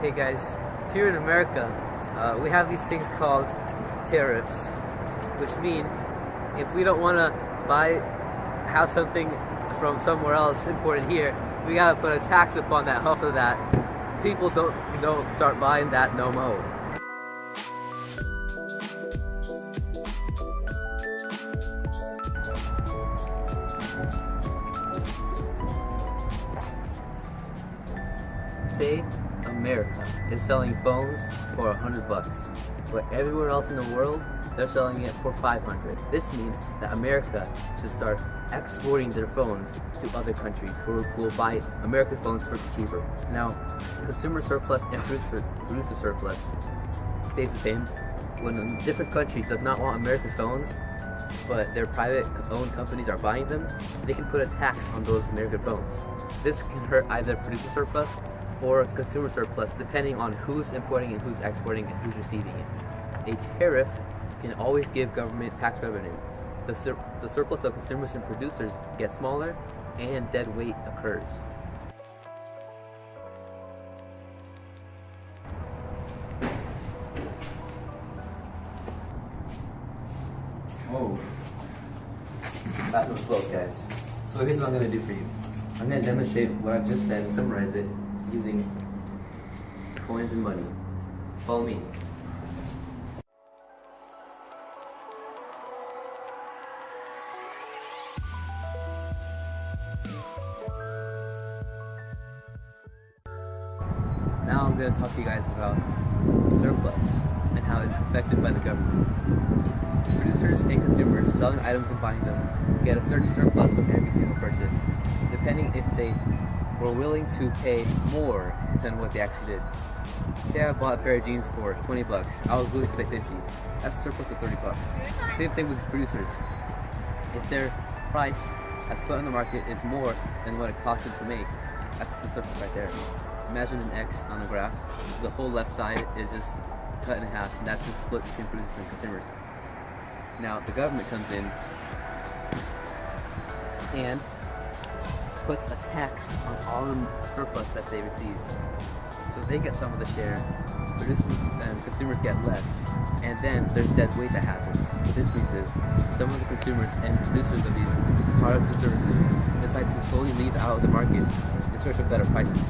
Hey guys, here in America, we have these things called tariffs, which mean if we don't want to have something from somewhere else imported here, we gotta put a tax upon that so that people don't start buying that no more. Say America is selling phones for $100, but everywhere else in the world they're selling it for $500. This means that America should start exporting their phones to other countries who will buy America's phones for cheaper. Now, consumer surplus and producer surplus stays the same. When a different country does not want America's phones, but their private-owned companies are buying them, they can put a tax on those American phones. This can hurt either producer surplus or consumer surplus, depending on who's importing and who's exporting and who's receiving it. A tariff can always give government tax revenue. The surplus of consumers and producers gets smaller, and dead weight occurs. Whoa. That was close, guys. So here's what I'm going to do for you. I'm going to demonstrate what I've just said and summarize it using coins and money. Follow me. Now I'm going to talk to you guys about surplus and how it's affected by the government. Producers and consumers selling items and buying them get a certain surplus from every single purchase, depending if they were willing to pay more than what they actually did. Say I bought a pair of jeans for $20, I was willing to pay $50. That's a surplus of $30. Same thing with producers. If their price that's put on the market is more than what it cost them to make, that's the surplus right there. Imagine an X on the graph. The whole left side is just cut in half, and that's the split between producers and consumers. Now the government comes in and puts a tax on all the surplus that they receive. So they get some of the share, producers and consumers get less, and then there's dead weight that happens. What this means is some of the consumers and producers of these products and services decide to slowly leave out of the market in search of better prices,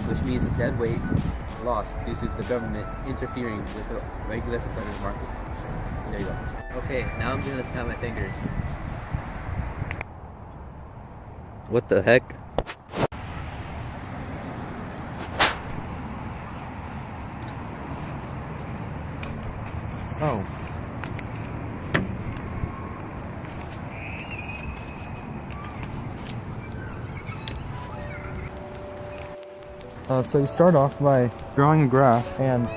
which means dead weight lost due to the government interfering with the regular competitive market. There you go. Okay, now I'm gonna snap my fingers. What the heck? Oh. So you start off by drawing a graph and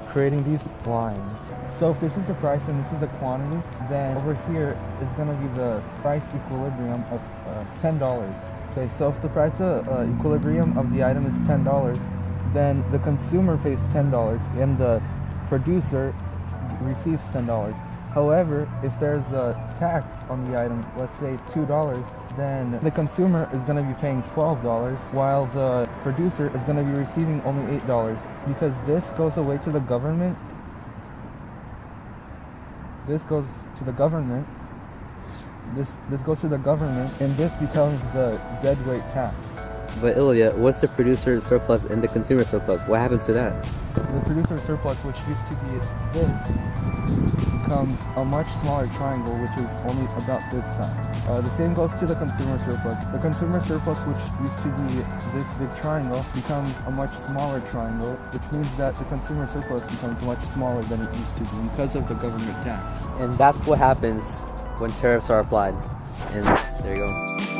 creating these lines. So if this is the price and this is the quantity, then over here is going to be the price equilibrium of $10. Okay, so if the price equilibrium of the item is $10, then the consumer pays $10 and the producer receives $10. However, if there's a tax on the item, let's say $2, then the consumer is going to be paying $12, while the producer is going to be receiving only $8, because this goes away to the government. This goes to the government. This goes to the government, and this becomes the deadweight tax. But Ilya, what's the producer surplus and the consumer surplus? What happens to that? The producer surplus, which used to be this, becomes a much smaller triangle, which is only about this size. The same goes to the consumer surplus. The consumer surplus, which used to be this big triangle, becomes a much smaller triangle, which means that the consumer surplus becomes much smaller than it used to be because of the government tax. And that's what happens when tariffs are applied. And there you go.